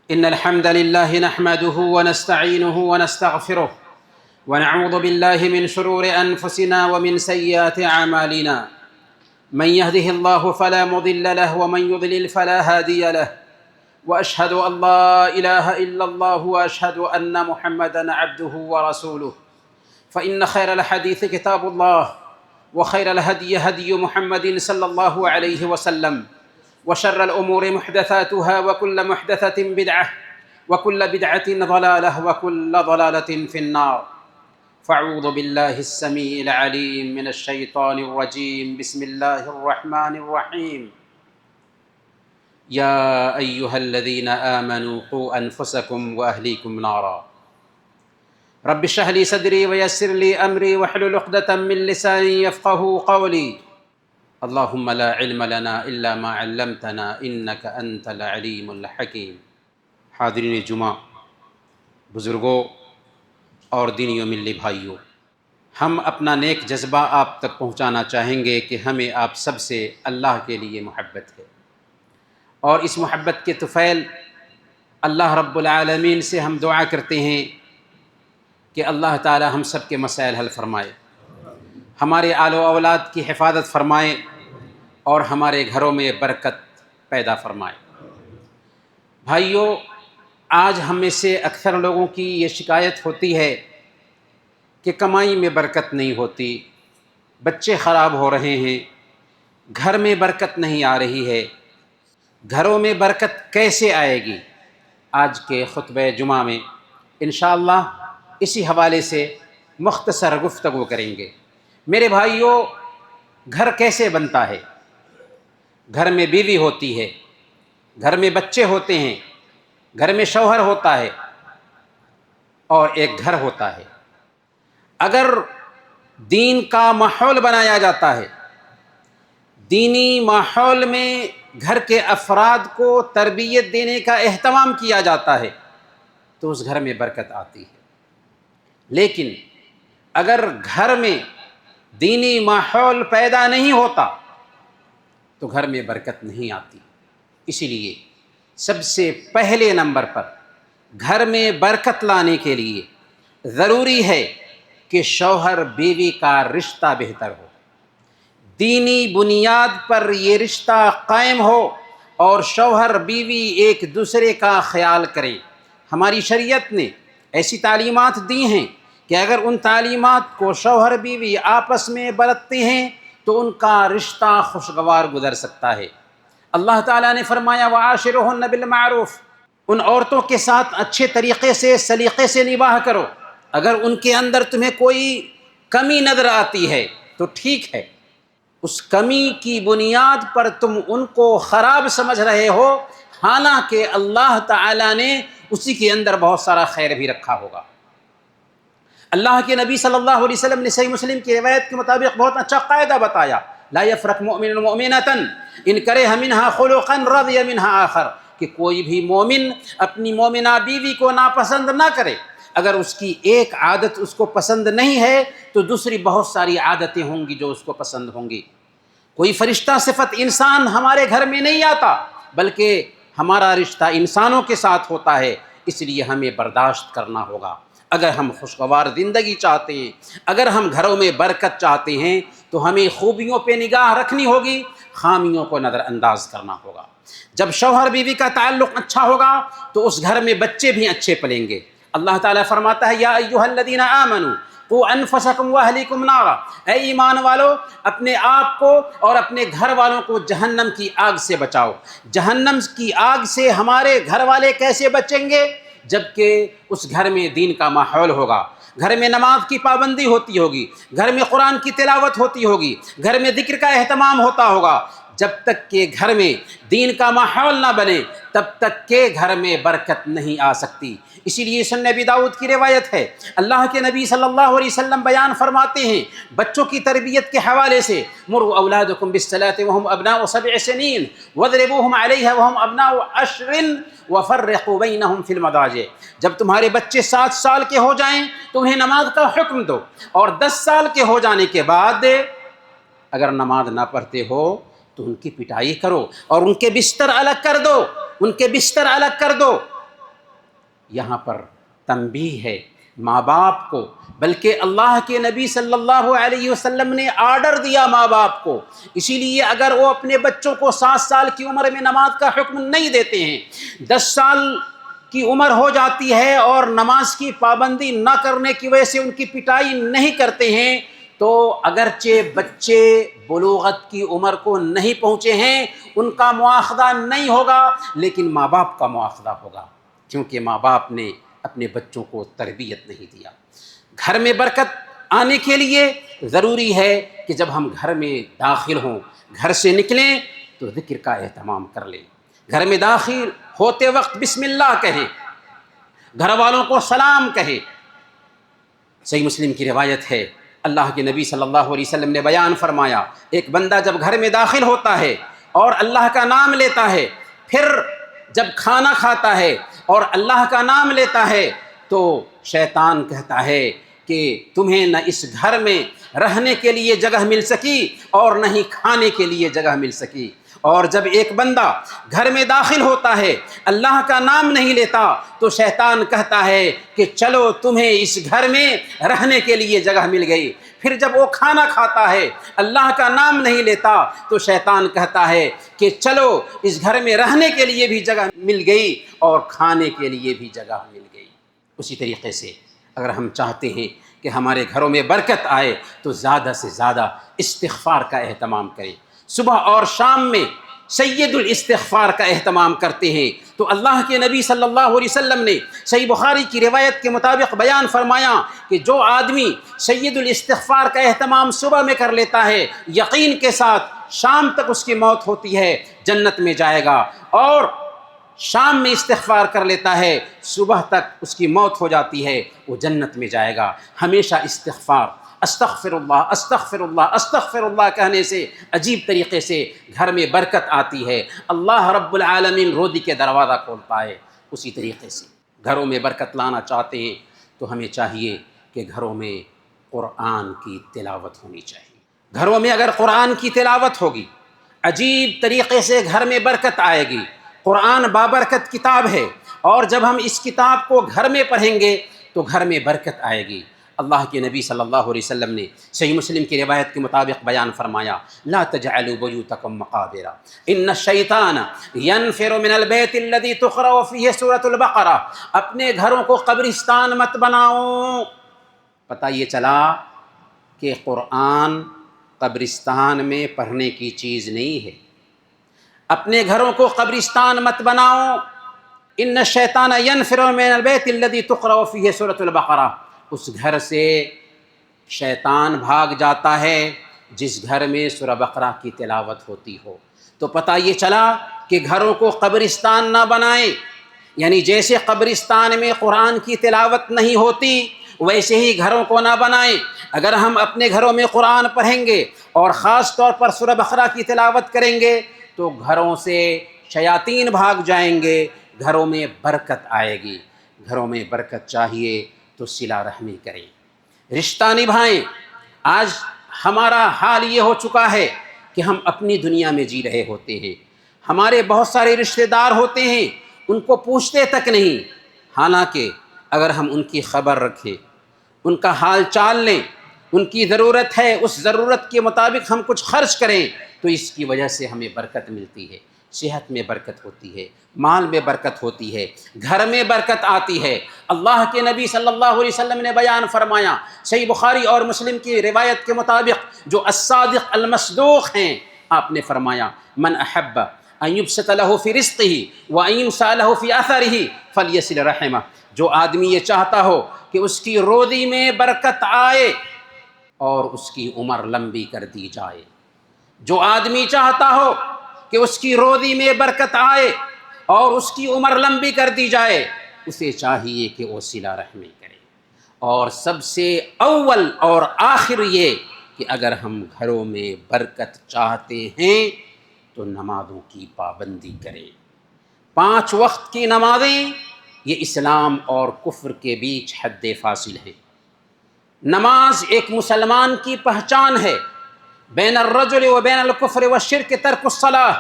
إن الحمد لله نحمده ونستعينه ونستغفره ونعوذ بالله من شرور أنفسنا ومن سيئات أعمالنا. من يهده الله فلا مضل له ومن يضلل فلا هادي له، وأشهد أن لا إله إلا الله وأشهد أن محمدًا عبده ورسوله. فإن خير الحديث كتاب الله، وخير الهدي هدي محمد صلى الله عليه وسلم، وشر الأمور محدثاتها وكل محدثة بدعة وكل بدعة ضلالة وكل ضلالة في النار. فاعوذ بالله السميع العليم من الشيطان الرجيم. بسم الله الرحمن الرحيم. يا أيها الذين آمنوا قوا أنفسكم وأهليكم نارا. رب اشرح لي صدري ويسر لي أمري واحلل عقدة من لساني يفقهوا قولي. اللهم لا علم لنا إلا ما علمتنا إنك أنت العليم الحكيم. حاضرین جمعہ، بزرگوں اور دینی و ملی بھائیوں، ہم اپنا نیک جذبہ آپ تک پہنچانا چاہیں گے کہ ہمیں آپ سب سے اللہ کے لیے محبت ہے، اور اس محبت کے طفیل اللہ رب العالمین سے ہم دعا کرتے ہیں کہ اللہ تعالی ہم سب کے مسائل حل فرمائے، ہمارے آل و اولاد کی حفاظت فرمائے اور ہمارے گھروں میں برکت پیدا فرمائے۔ بھائیوں، آج ہم میں سے اکثر لوگوں کی یہ شکایت ہوتی ہے کہ کمائی میں برکت نہیں ہوتی، بچے خراب ہو رہے ہیں، گھر میں برکت نہیں آ رہی ہے۔ گھروں میں برکت کیسے آئے گی؟ آج کے خطبہ جمعہ میں انشاءاللہ اسی حوالے سے مختصر گفتگو کریں گے۔ میرے بھائیوں، گھر کیسے بنتا ہے؟ گھر میں بیوی ہوتی ہے، گھر میں بچے ہوتے ہیں، گھر میں شوہر ہوتا ہے اور ایک گھر ہوتا ہے۔ اگر دین کا ماحول بنایا جاتا ہے، دینی ماحول میں گھر کے افراد کو تربیت دینے کا اہتمام کیا جاتا ہے تو اس گھر میں برکت آتی ہے۔ لیکن اگر گھر میں دینی ماحول پیدا نہیں ہوتا تو گھر میں برکت نہیں آتی۔ اسی لیے سب سے پہلے نمبر پر گھر میں برکت لانے کے لیے ضروری ہے کہ شوہر بیوی کا رشتہ بہتر ہو، دینی بنیاد پر یہ رشتہ قائم ہو اور شوہر بیوی ایک دوسرے کا خیال کریں۔ ہماری شریعت نے ایسی تعلیمات دی ہیں کہ اگر ان تعلیمات کو شوہر بیوی آپس میں برتتے ہیں تو ان کا رشتہ خوشگوار گزر سکتا ہے۔ اللہ تعالیٰ نے فرمایا وعاشرہن بالمعروف، ان عورتوں کے ساتھ اچھے طریقے سے سلیقے سے نباہ کرو۔ اگر ان کے اندر تمہیں کوئی کمی نظر آتی ہے تو ٹھیک ہے، اس کمی کی بنیاد پر تم ان کو خراب سمجھ رہے ہو، حالانکہ اللہ تعالیٰ نے اسی کے اندر بہت سارا خیر بھی رکھا ہوگا۔ اللہ کے نبی صلی اللہ علیہ وسلم نے صحیح مسلم کی روایت کے مطابق بہت اچھا قاعدہ بتایا، لا یفرق مؤمن مؤمنۃ ان کرہ منہا خلقا رضی منہا آخر، کہ کوئی بھی مومن اپنی مومنہ بیوی کو ناپسند نہ کرے۔ اگر اس کی ایک عادت اس کو پسند نہیں ہے تو دوسری بہت ساری عادتیں ہوں گی جو اس کو پسند ہوں گی۔ کوئی فرشتہ صفت انسان ہمارے گھر میں نہیں آتا، بلکہ ہمارا رشتہ انسانوں کے ساتھ ہوتا ہے، اس لیے ہمیں برداشت کرنا ہوگا۔ اگر ہم خوشگوار زندگی چاہتے ہیں، اگر ہم گھروں میں برکت چاہتے ہیں تو ہمیں خوبیوں پہ نگاہ رکھنی ہوگی، خامیوں کو نظر انداز کرنا ہوگا۔ جب شوہر بیوی کا تعلق اچھا ہوگا تو اس گھر میں بچے بھی اچھے پلیں گے۔ اللہ تعالیٰ فرماتا ہے یا ایھا الذین آمنوا قوا انفسکم واہلیکم نارا، اے ایمان والو اپنے آپ کو اور اپنے گھر والوں کو جہنم کی آگ سے بچاؤ۔ جہنم کی آگ سے ہمارے گھر والے کیسے بچیں گے؟ جبکہ اس گھر میں دین کا ماحول ہوگا، گھر میں نماز کی پابندی ہوتی ہوگی، گھر میں قرآن کی تلاوت ہوتی ہوگی، گھر میں ذکر کا اہتمام ہوتا ہوگا۔ جب تک کہ گھر میں دین کا ماحول نہ بنے تب تک کہ گھر میں برکت نہیں آ سکتی۔ اسی لیے سنن ابی داؤد کی روایت ہے، اللہ کے نبی صلی اللہ علیہ وسلم بیان فرماتے ہیں بچوں کی تربیت کے حوالے سے، مروا اولادکم بالصلاۃ وهم ابناء 7 سنین واضربوهم علیہا وهم ابناء 10 وفرقوا بینہم فی المضاجع۔ جب تمہارے بچے 7 سال کے ہو جائیں تو انہیں نماز کا حکم دو، اور 10 سال کے ہو جانے کے بعد اگر نماز نہ پڑھتے ہو تو ان کی پٹائی کرو اور ان کے بستر الگ کر دو، ان کے بستر الگ کر دو۔ یہاں پر تنبیہ ہے ماں باپ کو، بلکہ اللہ کے نبی صلی اللہ علیہ وسلم نے آرڈر دیا ماں باپ کو. اسی لیے اگر وہ اپنے بچوں کو 7 سال کی عمر میں نماز کا حکم نہیں دیتے ہیں، 10 سال کی عمر ہو جاتی ہے اور نماز کی پابندی نہ کرنے کی وجہ سے ان کی پٹائی نہیں کرتے ہیں، تو اگرچہ بچے بلوغت کی عمر کو نہیں پہنچے ہیں، ان کا مواخذہ نہیں ہوگا، لیکن ماں باپ کا مواخذہ ہوگا، کیونکہ ماں باپ نے اپنے بچوں کو تربیت نہیں دیا. گھر میں برکت آنے کے لیے ضروری ہے کہ جب ہم گھر میں داخل ہوں، گھر سے نکلیں تو ذکر کا اہتمام کر لیں. گھر میں داخل ہوتے وقت بسم اللہ کہیں، گھر والوں کو سلام کہیں. صحیح مسلم کی روایت ہے، اللہ کے نبی صلی اللہ علیہ وسلم نے بیان فرمایا، ایک بندہ جب گھر میں داخل ہوتا ہے اور اللہ کا نام لیتا ہے، پھر جب کھانا کھاتا ہے اور اللہ کا نام لیتا ہے، تو شیطان کہتا ہے کہ تمہیں نہ اس گھر میں رہنے کے لیے جگہ مل سکی اور نہ ہی کھانے کے لیے جگہ مل سکی. اور جب ایک بندہ گھر میں داخل ہوتا ہے، اللہ کا نام نہیں لیتا، تو شیطان کہتا ہے کہ چلو تمہیں اس گھر میں رہنے کے لیے جگہ مل گئی. پھر جب وہ کھانا کھاتا ہے، اللہ کا نام نہیں لیتا، تو شیطان کہتا ہے کہ چلو اس گھر میں رہنے کے لیے بھی جگہ مل گئی اور کھانے کے لیے بھی جگہ مل گئی. اسی طریقے سے اگر ہم چاہتے ہیں کہ ہمارے گھروں میں برکت آئے تو زیادہ سے زیادہ استغفار کا اہتمام کریں. صبح اور شام میں سید الاستغفار کا اہتمام کرتے ہیں. تو اللہ کے نبی صلی اللہ علیہ وسلم نے صحیح بخاری کی روایت کے مطابق بیان فرمایا کہ جو آدمی سید الاستغفار کا اہتمام صبح میں کر لیتا ہے، یقین کے ساتھ شام تک اس کی موت ہوتی ہے جنت میں جائے گا. اور شام میں استغفار کر لیتا ہے، صبح تک اس کی موت ہو جاتی ہے، وہ جنت میں جائے گا. ہمیشہ استغفار، استغفر اللہ استغفر اللہ استغفر اللہ کہنے سے عجیب طریقے سے گھر میں برکت آتی ہے. اللہ رب العالمین روزی کے دروازہ کھولتا ہے. اسی طریقے سے گھروں میں برکت لانا چاہتے ہیں تو ہمیں چاہیے کہ گھروں میں قرآن کی تلاوت ہونی چاہیے. گھروں میں اگر قرآن کی تلاوت ہوگی، عجیب طریقے سے گھر میں برکت آئے گی. قرآن بابرکت کتاب ہے، اور جب ہم اس کتاب کو گھر میں پڑھیں گے تو گھر میں برکت آئے گی. اللہ کے نبی صلی اللہ علیہ وسلم نے صحیح مسلم کی روایت کے مطابق بیان فرمایا، لا تجعلوا بیوتکم مقابر ان الشیطان ینفر من البیت الذی تقرأ فیہ سورۃ البقرہ. اپنے گھروں کو قبرستان مت بناؤ. پتہ یہ چلا کہ قرآن قبرستان میں پڑھنے کی چیز نہیں ہے. اپنے گھروں کو قبرستان مت بناؤ. ان الشیطان ینفر من البیت الذی تقرأ فیہ سورۃ البقرہ. اس گھر سے شیطان بھاگ جاتا ہے جس گھر میں سورہ بقرہ کی تلاوت ہوتی ہو. تو پتہ یہ چلا کہ گھروں کو قبرستان نہ بنائیں. یعنی جیسے قبرستان میں قرآن کی تلاوت نہیں ہوتی، ویسے ہی گھروں کو نہ بنائیں. اگر ہم اپنے گھروں میں قرآن پڑھیں گے اور خاص طور پر سورہ بقرہ کی تلاوت کریں گے تو گھروں سے شیاطین بھاگ جائیں گے، گھروں میں برکت آئے گی. گھروں میں برکت چاہیے تو صلہ رحمی کریں، رشتہ نبھائیں. آج ہمارا حال یہ ہو چکا ہے کہ ہم اپنی دنیا میں جی رہے ہوتے ہیں، ہمارے بہت سارے رشتہ دار ہوتے ہیں، ان کو پوچھتے تک نہیں. حالانکہ اگر ہم ان کی خبر رکھیں، ان کا حال چال لیں، ان کی ضرورت ہے، اس ضرورت کے مطابق ہم کچھ خرچ کریں، تو اس کی وجہ سے ہمیں برکت ملتی ہے. صحت میں برکت ہوتی ہے، مال میں برکت ہوتی ہے، گھر میں برکت آتی ہے. اللہ کے نبی صلی اللہ علیہ وسلم نے بیان فرمایا صحیح بخاری اور مسلم کی روایت کے مطابق، جو الصادق المصدوق ہیں، آپ نے فرمایا من احب ان یبسط له فی رزقہ وان یمسع له فی اثرہ فلیصل رحمہ. جو آدمی یہ چاہتا ہو کہ اس کی روزی میں برکت آئے اور اس کی عمر لمبی کر دی جائے، جو آدمی چاہتا ہو کہ اس کی روزی میں برکت آئے اور اس کی عمر لمبی کر دی جائے، اسے چاہیے کہ وہ صلہ رحمی کرے. اور سب سے اول اور آخر یہ کہ اگر ہم گھروں میں برکت چاہتے ہیں تو نمازوں کی پابندی کریں. 5 وقت کی نمازیں یہ اسلام اور کفر کے بیچ حد فاصل ہے. نماز ایک مسلمان کی پہچان ہے. بین الرجل و بین الکفر والشرک ترک الصلاۃ.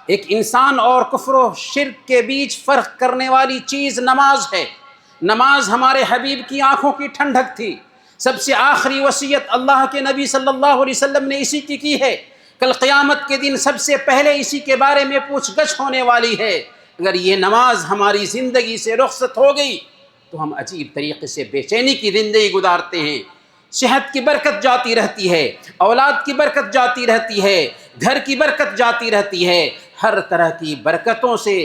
ایک انسان اور کفر و شرک کے بیچ فرق کرنے والی چیز نماز ہے. نماز ہمارے حبیب کی آنکھوں کی ٹھنڈک تھی۔ سب سے آخری وصیت اللہ کے نبی صلی اللہ علیہ وسلم نے اسی کی ہے۔ کل قیامت کے دن سب سے پہلے اسی کے بارے میں پوچھ گچھ ہونے والی ہے۔ اگر یہ نماز ہماری زندگی سے رخصت ہو گئی تو ہم عجیب طریقے سے بے چینی کی زندگی گزارتے ہیں۔ صحت کی برکت جاتی رہتی ہے، اولاد کی برکت جاتی رہتی ہے، گھر کی برکت جاتی رہتی ہے، ہر طرح کی برکتوں سے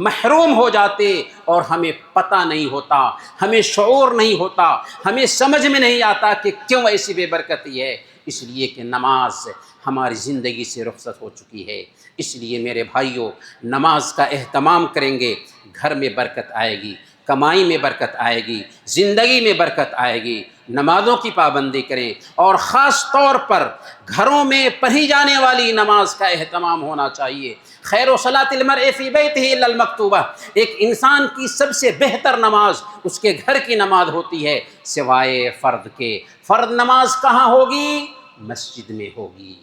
محروم ہو جاتے اور ہمیں پتہ نہیں ہوتا، ہمیں شعور نہیں ہوتا، ہمیں سمجھ میں نہیں آتا کہ کیوں ایسی بے برکتی ہے۔ اس لیے کہ نماز ہماری زندگی سے رخصت ہو چکی ہے۔ اس لیے میرے بھائیوں، نماز کا اہتمام کریں گے، گھر میں برکت آئے گی، کمائی میں برکت آئے گی، زندگی میں برکت آئے گی۔ نمازوں کی پابندی کریں، اور خاص طور پر گھروں میں پڑھی جانے والی نماز کا اہتمام ہونا چاہیے۔ خیر و صلاۃ المرء فی بیتہ الا المکتوبہ، ایک انسان کی سب سے بہتر نماز اس کے گھر کی نماز ہوتی ہے سوائے فرض کے۔ فرض نماز کہاں ہوگی؟ مسجد میں ہوگی،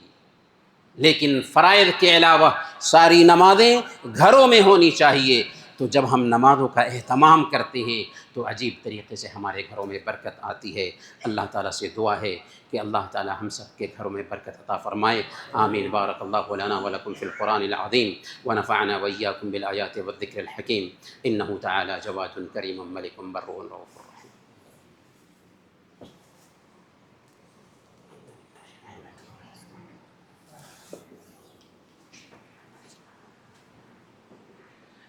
لیکن فرائض کے علاوہ ساری نمازیں گھروں میں ہونی چاہیے۔ تو جب ہم نمازوں کا اہتمام کرتے ہیں تو عجیب طریقے سے ہمارے گھروں میں برکت آتی ہے۔ اللہ تعالیٰ سے دعا ہے کہ اللہ تعالیٰ ہم سب کے گھروں میں برکت عطا فرمائے۔ آمین۔ بارک اللہ لنا ولکم فی القرآن العظیم ونفعنا وإیاکم بالآیات والذکر الحکیم، انہ تعالی جواد کریم ملک بر رؤوف رحیم۔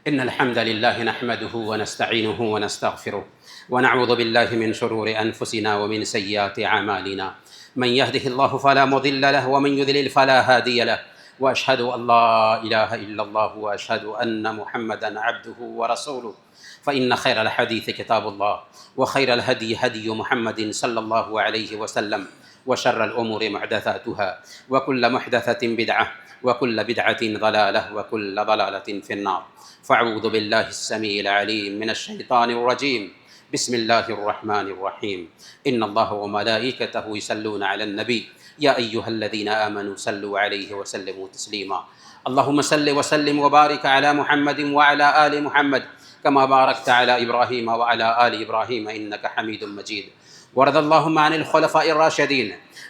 إن الحمد لله نحمده ونستعينه ونستغفره ونعوذ بالله من شرور أنفسنا ومن سيئات أعمالنا، من يهده الله فلا مضل له ومن يضلل فلا هادي له، وأشهد أن لا إله إلا الله وأشهد أن محمدا عبده ورسوله، فإن خير الحديث كتاب الله وخير الهدي هدي محمد صلى الله عليه وسلم، وشر الأمور محدثاتها وكل محدثة بدعة وكل بدعة ضلالة وكل ضلالة في النار۔ فاعوذ بالله السميع العليم من الشيطان الرجيم، بسم الله الرحمن الرحيم، إن الله وملائكته يصلون على النبي يا أيها الذين آمنوا صلوا عليه وسلموا تسليما، اللهم صل وسلم وبارك على محمد وعلى آل محمد كما باركت على إبراهيم وعلى آل إبراهيم إنك حميد مجيد، وارض اللهم عن الخلفاء الراشدين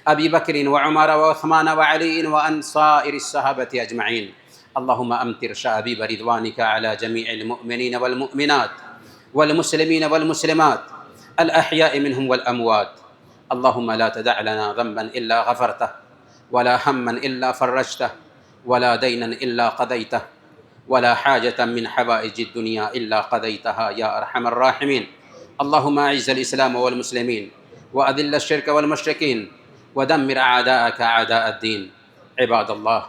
أبي بكر وعمر وعثمان وعلي وعن سائر الصحابة أجمعين، اللهم أمطر شأبيب رضوانك على جميع المؤمنين والمؤمنات والمسلمين والمسلمات الأحياء منهم والأموات، اللهم لا تدع لنا ذنبا إلا غفرته ولا هما إلا فرجته ولا دينا إلا قضيته ولا حاجة من حوائج الدنيا إلا قضيتها يا أرحم الراحمين، اللهم أعز الإسلام والمسلمين وأذل الشرك والمشركين ودمر أعداءك أعداء الدين۔ عباد الله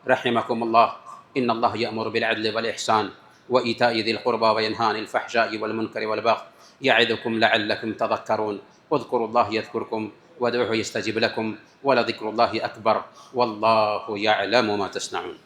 رحمكم الله، إن الله يأمر بالعدل والإحسان وإيتاء ذي القربى وينهى عن الفحشاء والمنكر والبغي يعظكم لعلكم تذكرون، اذكروا الله يذكركم وادعوه يستجب لكم ولذكر الله أكبر والله يعلم ما تصنعون۔